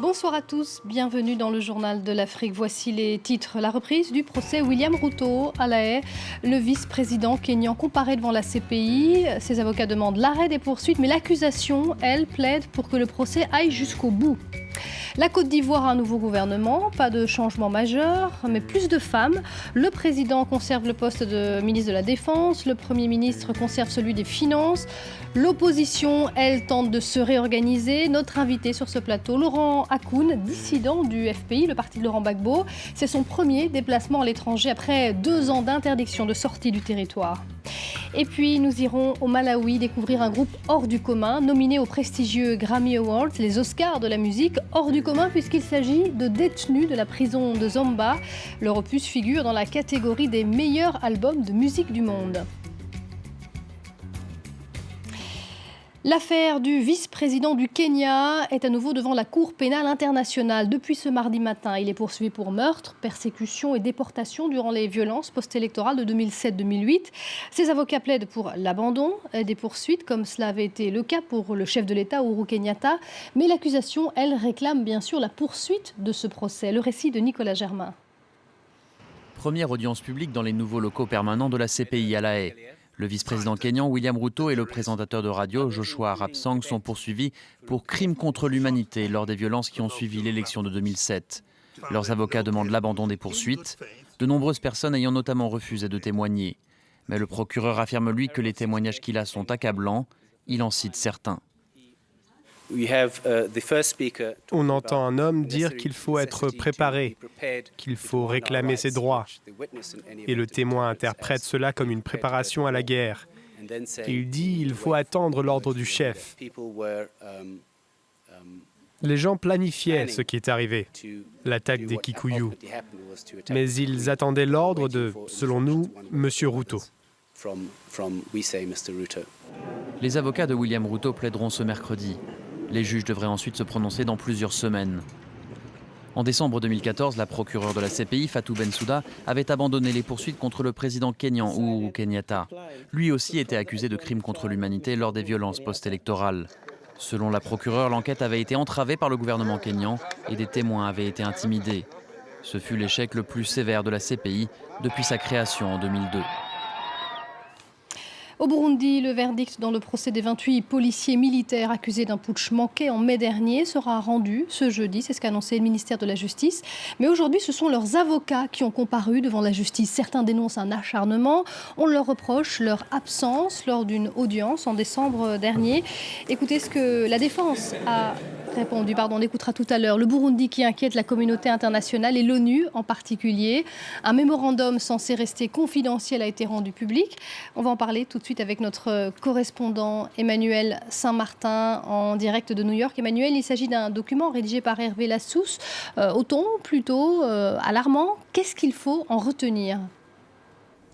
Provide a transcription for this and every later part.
Bonsoir à tous, bienvenue dans le journal de l'Afrique. Voici les titres. La reprise du procès William Ruto à La Haye. Le vice-président kényan comparé devant la CPI. Ses avocats demandent l'arrêt des poursuites, mais l'accusation, elle, plaide pour que le procès aille jusqu'au bout. La Côte d'Ivoire a un nouveau gouvernement, pas de changement majeur, mais plus de femmes. Le président conserve le poste de ministre de la Défense, le Premier ministre conserve celui des Finances. L'opposition, elle, tente de se réorganiser. Notre invité sur ce plateau, Laurent Hakoun, dissident du FPI, le parti de Laurent Gbagbo. C'est son premier déplacement à l'étranger après 2 ans d'interdiction de sortie du territoire. Et puis nous irons au Malawi découvrir un groupe hors du commun, nominé aux prestigieux Grammy Awards, les Oscars de la musique, hors du commun puisqu'il s'agit de détenus de la prison de Zomba. Leur opus figure dans la catégorie des meilleurs albums de musique du monde. L'affaire du vice-président du Kenya est à nouveau devant la Cour pénale internationale. Depuis ce mardi matin, il est poursuivi pour meurtre, persécution et déportation durant les violences post-électorales de 2007-2008. Ses avocats plaident pour l'abandon des poursuites, comme cela avait été le cas pour le chef de l'État, Uhuru Kenyatta. Mais l'accusation, elle, réclame bien sûr la poursuite de ce procès. Le récit de Nicolas Germain. Première audience publique dans les nouveaux locaux permanents de la CPI à La Haye. Le vice-président kényan William Ruto et le présentateur de radio Joshua Arap-Sang sont poursuivis pour crimes contre l'humanité lors des violences qui ont suivi l'élection de 2007. Leurs avocats demandent l'abandon des poursuites, de nombreuses personnes ayant notamment refusé de témoigner. Mais le procureur affirme lui que les témoignages qu'il a sont accablants. Il en cite certains. On entend un homme dire qu'il faut être préparé, qu'il faut réclamer ses droits. Et le témoin interprète cela comme une préparation à la guerre. Il dit qu'il faut attendre l'ordre du chef. Les gens planifiaient ce qui est arrivé, l'attaque des Kikuyu. Mais ils attendaient l'ordre de, selon nous, M. Ruto. Les avocats de William Ruto plaideront ce mercredi. Les juges devraient ensuite se prononcer dans plusieurs semaines. En décembre 2014, la procureure de la CPI, Fatou Bensouda, avait abandonné les poursuites contre le président kényan Uhuru Kenyatta. Lui aussi était accusé de crimes contre l'humanité lors des violences post-électorales. Selon la procureure, l'enquête avait été entravée par le gouvernement kényan et des témoins avaient été intimidés. Ce fut l'échec le plus sévère de la CPI depuis sa création en 2002. Au Burundi, le verdict dans le procès des 28 policiers militaires accusés d'un putsch manqué en mai dernier sera rendu ce jeudi. C'est ce qu'a annoncé le ministère de la Justice. Mais aujourd'hui, ce sont leurs avocats qui ont comparu devant la justice. Certains dénoncent un acharnement. On leur reproche leur absence lors d'une audience en décembre dernier. Écoutez ce que la défense a répondu. On écoutera tout à l'heure. Le Burundi qui inquiète la communauté internationale et l'ONU en particulier. Un mémorandum censé rester confidentiel a été rendu public. On va en parler tout de suite avec notre correspondant Emmanuel Saint-Martin en direct de New York. Emmanuel, il s'agit d'un document rédigé par Hervé Lassous, au ton plutôt alarmant. Qu'est-ce qu'il faut en retenir ?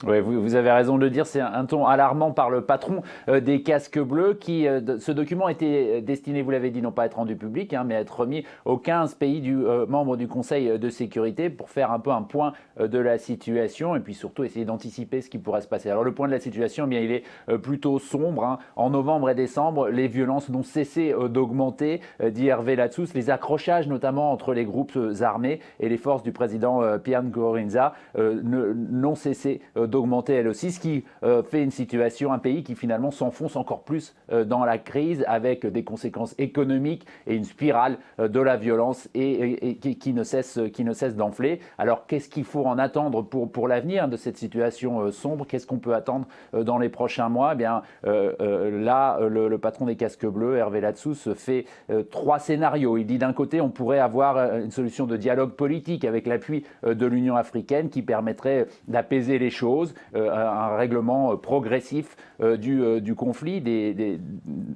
Oui, vous avez raison de le dire, c'est un ton alarmant par le patron des casques bleus qui, ce document était destiné, vous l'avez dit, non pas à être rendu public, mais à être remis aux 15 pays membres du Conseil de sécurité pour faire un peu un point de la situation et puis surtout essayer d'anticiper ce qui pourrait se passer. Alors le point de la situation, eh bien, il est plutôt sombre. En novembre et décembre, les violences n'ont cessé d'augmenter, dit Hervé Lassous, les accrochages notamment entre les groupes armés et les forces du président Pierre Nkurunziza n'ont cessé d'augmenter elle aussi, ce qui fait une situation, un pays qui finalement s'enfonce encore plus dans la crise avec des conséquences économiques et une spirale de la violence et qui ne cesse d'enfler. Alors qu'est-ce qu'il faut en attendre pour l'avenir de cette situation sombre? Qu'est-ce qu'on peut attendre dans les prochains mois? Eh bien, là, le patron des casques bleus, Hervé Lassous, fait 3 scénarios. Il dit d'un côté, on pourrait avoir une solution de dialogue politique avec l'appui de l'Union africaine qui permettrait d'apaiser les choses, un règlement progressif du conflit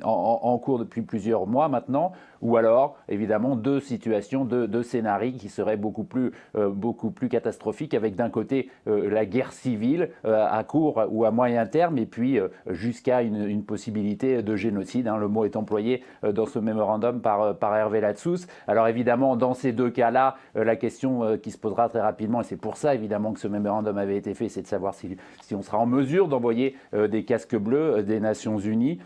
en cours depuis plusieurs mois maintenant, ou alors évidemment 2 situations, 2 scénarios qui seraient beaucoup plus catastrophiques, avec d'un côté la guerre civile à court ou à moyen terme, et puis jusqu'à une possibilité de génocide. Le mot est employé dans ce mémorandum par Hervé Lassous. Alors évidemment, dans ces 2 cas-là, la question qui se posera très rapidement, et c'est pour ça évidemment que ce mémorandum avait été fait, c'est de savoir si on sera en mesure d'envoyer des casques bleus des Nations Unies.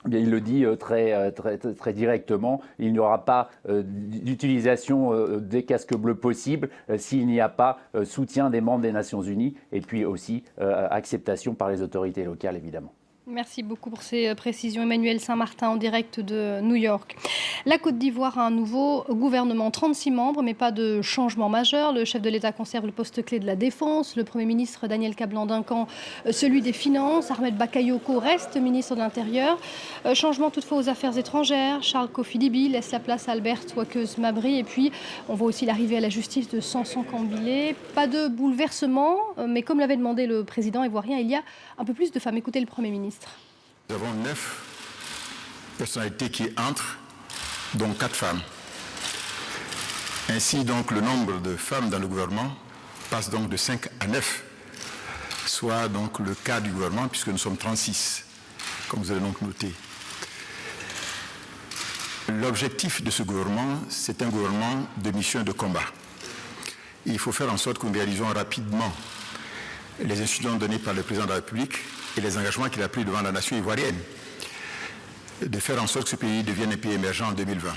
Bien, il le dit très directement, il n'y aura pas d'utilisation des casques bleus possible s'il n'y a pas soutien des membres des Nations Unies et puis aussi acceptation par les autorités locales, évidemment. Merci beaucoup pour ces précisions. Emmanuel Saint-Martin en direct de New York. La Côte d'Ivoire a un nouveau gouvernement, 36 membres, mais pas de changement majeur. Le chef de l'État conserve le poste clé de la Défense. Le Premier ministre Daniel Kablan-Duncan, celui des Finances. Ahmed Bakayoko reste ministre de l'Intérieur. Changement toutefois aux Affaires étrangères. Charles Kofi Dibi laisse la place à Albert Ouakheuse Mabry. Et puis, on voit aussi l'arrivée à la justice de Samson Kambilé. Pas de bouleversement, mais comme l'avait demandé le président ivoirien, il y a un peu plus de femmes. Écoutez le Premier ministre. Nous avons 9 personnalités qui entrent, dont 4 femmes. Ainsi, donc, le nombre de femmes dans le gouvernement passe donc de 5 à 9, soit donc le quart du gouvernement, puisque nous sommes 36, comme vous allez donc noter. L'objectif de ce gouvernement, c'est un gouvernement de mission et de combat. Il faut faire en sorte que nous réalisons rapidement les instructions données par le président de la République et les engagements qu'il a pris devant la nation ivoirienne, de faire en sorte que ce pays devienne un pays émergent en 2020.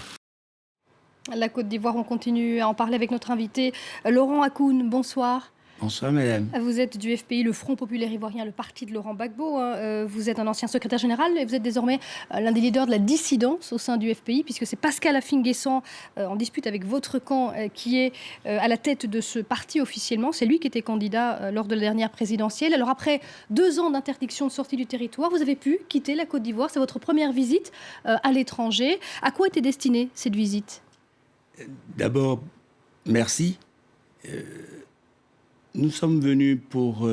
La Côte d'Ivoire, on continue à en parler avec notre invité Laurent Hakoun. Bonsoir. Bonsoir, madame. Vous êtes du FPI, le Front populaire ivoirien, le parti de Laurent Gbagbo. Vous êtes un ancien secrétaire général et vous êtes désormais l'un des leaders de la dissidence au sein du FPI, puisque c'est Pascal Affi-N'Guessan, en dispute avec votre camp, qui est à la tête de ce parti officiellement. C'est lui qui était candidat lors de la dernière présidentielle. Alors après 2 ans d'interdiction de sortie du territoire, vous avez pu quitter la Côte d'Ivoire. C'est votre première visite à l'étranger. À quoi était destinée cette visite ? D'abord, merci. Nous sommes venus pour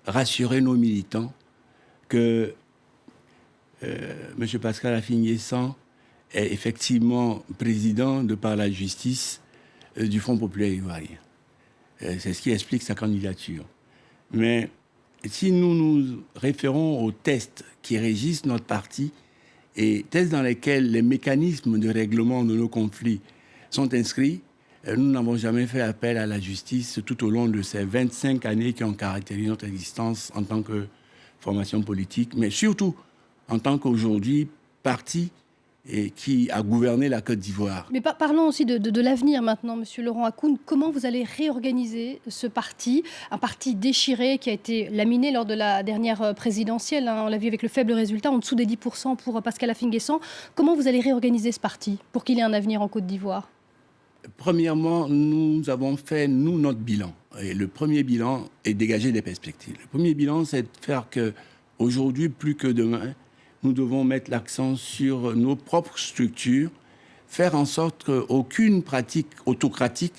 rassurer nos militants que M. Pascal Affi-N'Guessan est effectivement président de par la justice du Front populaire ivoirien. C'est ce qui explique sa candidature. Mais si nous nous référons aux tests qui régissent notre parti et tests dans lesquels les mécanismes de règlement de nos conflits sont inscrits, nous n'avons jamais fait appel à la justice tout au long de ces 25 années qui ont caractérisé notre existence en tant que formation politique, mais surtout en tant qu'aujourd'hui parti qui a gouverné la Côte d'Ivoire. Mais parlons aussi de l'avenir maintenant, Monsieur Laurent Hakoun. Comment vous allez réorganiser ce parti, un parti déchiré qui a été laminé lors de la dernière présidentielle, hein, on l'a vu avec le faible résultat, en dessous des 10% pour Pascal Affi-N'Guessan. Comment vous allez réorganiser ce parti pour qu'il ait un avenir en Côte d'Ivoire ? Premièrement, nous avons fait, notre bilan. Et le premier bilan est dégager des perspectives. Le premier bilan, c'est de faire qu'aujourd'hui, plus que demain, nous devons mettre l'accent sur nos propres structures, faire en sorte qu'aucune pratique autocratique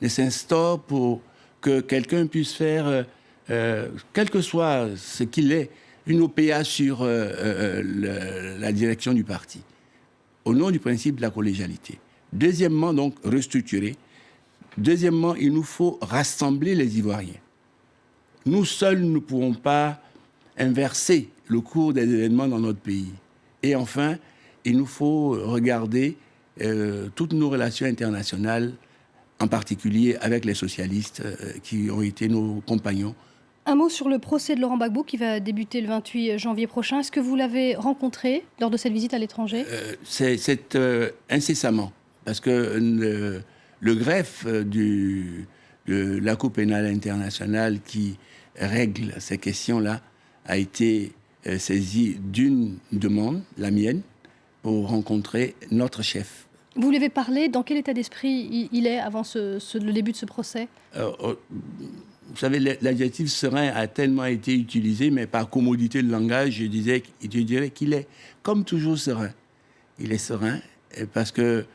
ne s'instaure pour que quelqu'un puisse faire, quel que soit ce qu'il est, une OPA sur la direction du parti, au nom du principe de la collégialité. Deuxièmement, donc, restructurer. Deuxièmement, il nous faut rassembler les Ivoiriens. Nous seuls ne pourrons pas inverser le cours des événements dans notre pays. Et enfin, il nous faut regarder toutes nos relations internationales, en particulier avec les socialistes qui ont été nos compagnons. Un mot sur le procès de Laurent Gbagbo qui va débuter le 28 janvier prochain. Est-ce que vous l'avez rencontré lors de cette visite à l'étranger ? C'est incessamment. Parce que le greffe de la Cour pénale internationale qui règle ces questions-là a été saisi d'une demande, la mienne, pour rencontrer notre chef. Vous lui avez parlé, dans quel état d'esprit il est avant le début de ce procès ? Vous savez, l'adjectif serein a tellement été utilisé, mais par commodité de langage, je dirais qu'il est comme toujours serein. Il est serein parce que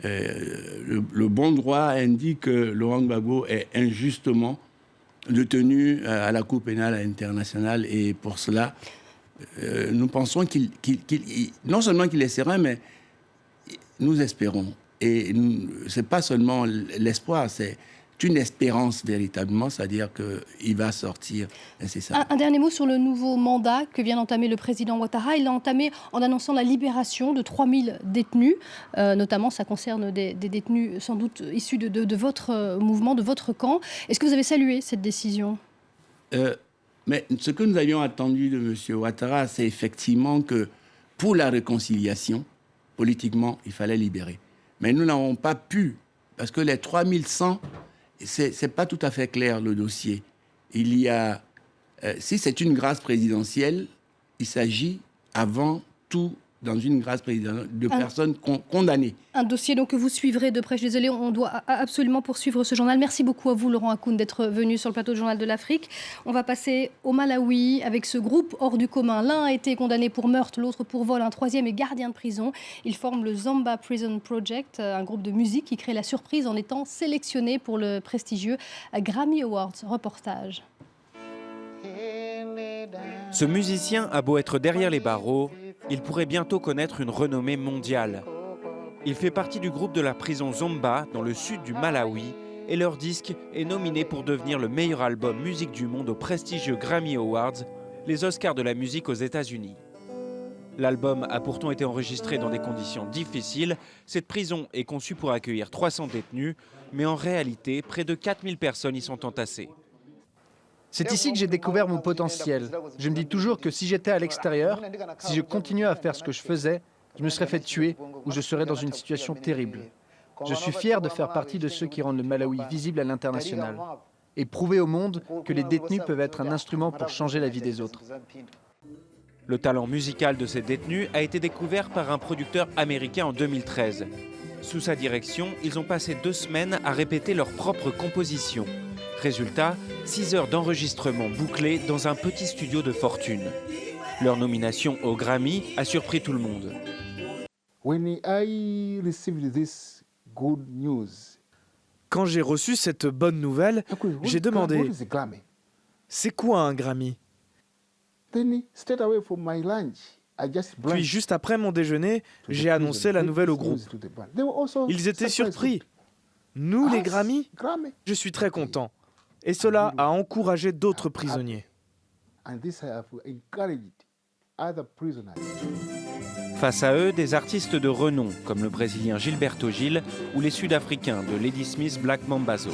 le bon droit indique que Laurent Gbagbo est injustement détenu à la Cour pénale internationale et pour cela, nous pensons non seulement qu'il est serein, mais nous espérons. Et ce n'est pas seulement l'espoir, c'est une espérance véritablement, c'est-à-dire qu'il va sortir incessamment. Un dernier mot sur le nouveau mandat que vient d'entamer le président Ouattara. Il l'a entamé en annonçant la libération de 3000 détenus. Notamment, ça concerne des détenus sans doute issus de votre mouvement, de votre camp. Est-ce que vous avez salué cette décision ? Mais ce que nous avions attendu de M. Ouattara, c'est effectivement que pour la réconciliation. Politiquement, il fallait libérer. Mais nous n'avons pas pu, parce que les 3100, c'est pas tout à fait clair le dossier. Il y a, si c'est une grâce présidentielle, il s'agit avant tout, dans une grâce présidentielle, de personnes condamnées. Un dossier donc que vous suivrez de près. Je suis désolée, on doit absolument poursuivre ce journal. Merci beaucoup à vous, Laurent Hakoun, d'être venu sur le plateau du Journal de l'Afrique. On va passer au Malawi avec ce groupe hors du commun. L'un a été condamné pour meurtre, l'autre pour vol, un troisième est gardien de prison. Ils forment le Zomba Prison Project, un groupe de musique qui crée la surprise en étant sélectionné pour le prestigieux Grammy Awards. Reportage. Ce musicien a beau être derrière les barreaux, il pourrait bientôt connaître une renommée mondiale. Il fait partie du groupe de la prison Zomba dans le sud du Malawi et leur disque est nominé pour devenir le meilleur album musique du monde aux prestigieux Grammy Awards, les Oscars de la musique aux États-Unis. L'album a pourtant été enregistré dans des conditions difficiles. Cette prison est conçue pour accueillir 300 détenus, mais en réalité, près de 4000 personnes y sont entassées. C'est ici que j'ai découvert mon potentiel. Je me dis toujours que si j'étais à l'extérieur, si je continuais à faire ce que je faisais, je me serais fait tuer ou je serais dans une situation terrible. Je suis fier de faire partie de ceux qui rendent le Malawi visible à l'international et prouver au monde que les détenus peuvent être un instrument pour changer la vie des autres. Le talent musical de ces détenus a été découvert par un producteur américain en 2013. Sous sa direction, ils ont passé 2 semaines à répéter leurs propres compositions. Résultat, 6 heures d'enregistrement bouclées dans un petit studio de fortune. Leur nomination au Grammy a surpris tout le monde. Quand j'ai reçu cette bonne nouvelle, j'ai demandé « C'est quoi un Grammy ?» Puis juste après mon déjeuner, j'ai annoncé la nouvelle au groupe. Ils étaient surpris. Nous, les Grammy? Je suis très content. Et cela a encouragé d'autres prisonniers. Face à eux, des artistes de renom, comme le Brésilien Gilberto Gil ou les Sud-Africains de Ladysmith Black Mambazo.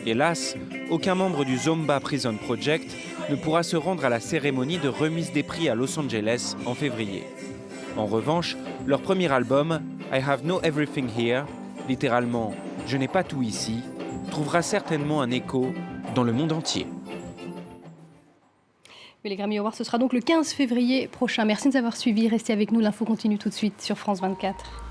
Hélas, aucun membre du Zomba Prison Project ne pourra se rendre à la cérémonie de remise des prix à Los Angeles en février. En revanche, leur premier album, I Have No Everything Here, littéralement « Je n'ai pas tout ici », trouvera certainement un écho dans le monde entier. Mais les Grammy Awards, ce sera donc le 15 février prochain. Merci de nous avoir suivis. Restez avec nous, l'info continue tout de suite sur France 24.